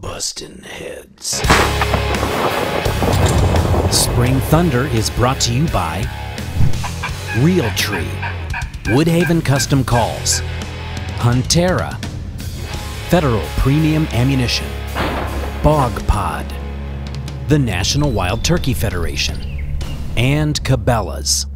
Bustin' heads. Spring Thunder is brought to you by Realtree, Woodhaven Custom Calls, Huntera, Federal Premium Ammunition, Bog Pod, the National Wild Turkey Federation, and Cabela's.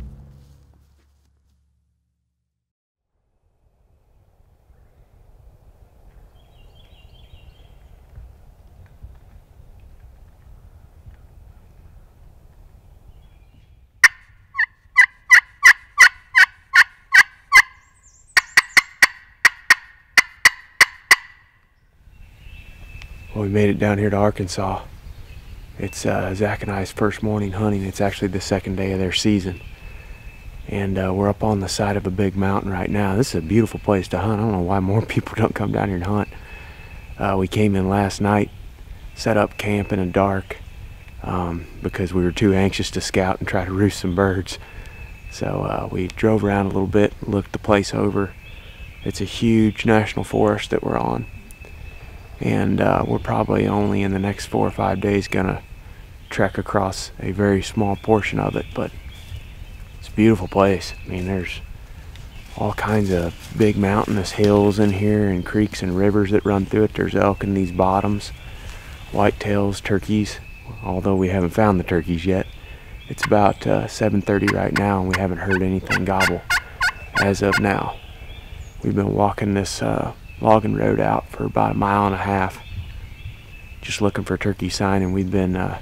Well, we made it down here to Arkansas. It's Zach and I's first morning hunting. It's actually the second day of their season. And we're up on the side of a big mountain right now. This is a beautiful place to hunt. I don't know why more people don't come down here and hunt. We came in last night, set up camp in the dark because we were too anxious to scout and try to roost some birds. So we drove around a little bit, looked the place over. It's a huge national forest that we're on. And we're probably only in the next 4 or 5 days gonna trek across a very small portion of it, but it's a beautiful place. I mean, there's all kinds of big mountainous hills in here and creeks and rivers that run through it. There's elk in these bottoms, whitetails, turkeys, although we haven't found the turkeys yet. It's about 7:30 right now and we haven't heard anything gobble as of now. We've been walking this logging road out for about 1.5 miles, just looking for turkey sign, and we've been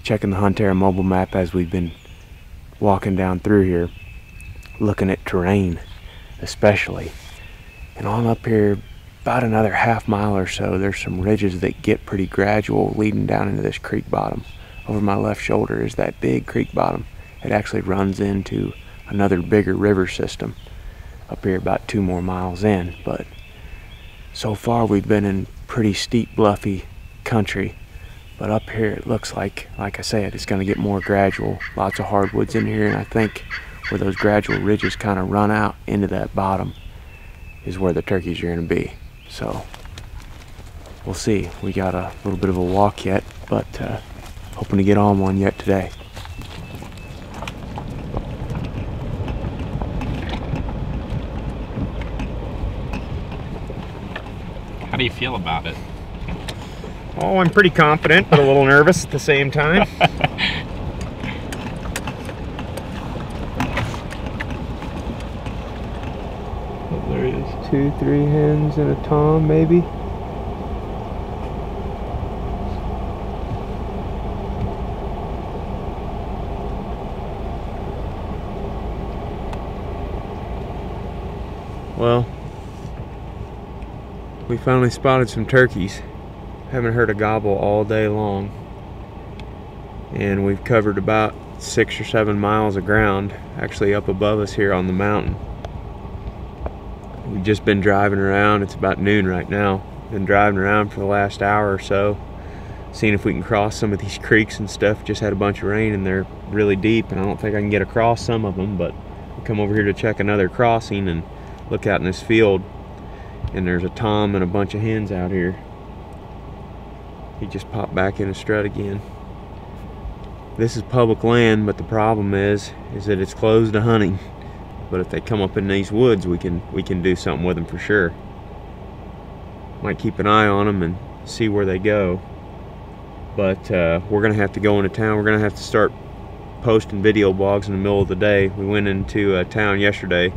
checking the Huntera mobile map as we've been walking down through here, looking at terrain especially. And on up here about another 1/2 mile or so, there's some ridges that get pretty gradual leading down into this creek bottom. Over my left shoulder is that big creek bottom. It actually runs into another bigger river system up here about 2 more miles in, but so far we've been in pretty steep, bluffy country, but up here it looks like I said, it's going to get more gradual. Lots of hardwoods in here, and I think where those gradual ridges kind of run out into that bottom is where the turkeys are going to be. So we'll see. We got a little bit of a walk yet, but hoping to get on one yet today. How do you feel about it? Oh, I'm pretty confident, but a little nervous at the same time. There is 2, 3 hens and a tom, maybe. Well, we finally spotted some turkeys. Haven't heard a gobble all day long. And we've covered about 6 or 7 miles of ground, actually up above us here on the mountain. We've just been driving around. It's about noon right now. Been driving around for the last hour or so, seeing if we can cross some of these creeks and stuff. Just had a bunch of rain and they're really deep, and I don't think I can get across some of them, but we'll come over here to check another crossing and look out in this field. And there's a tom and a bunch of hens out here. He just popped back in a strut again. This is public land, but the problem is that it's closed to hunting. But if they come up in these woods, we can do something with them for sure. Might keep an eye on them and see where they go. But we're gonna have to go into town. We're gonna have to start posting video blogs in the middle of the day. We went into town yesterday.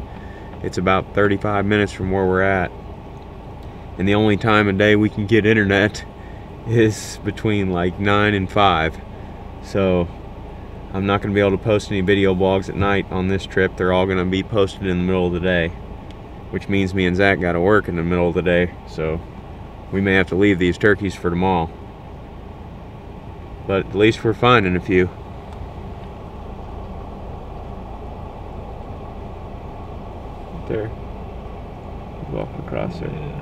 It's about 35 minutes from where we're at. And the only time of day we can get internet is between like 9 and 5. So I'm not going to be able to post any video blogs at night on this trip. They're all going to be posted in the middle of the day, which means me and Zach got to work in the middle of the day. So we may have to leave these turkeys for tomorrow. But at least we're finding a few. There. Walk across there. Yeah.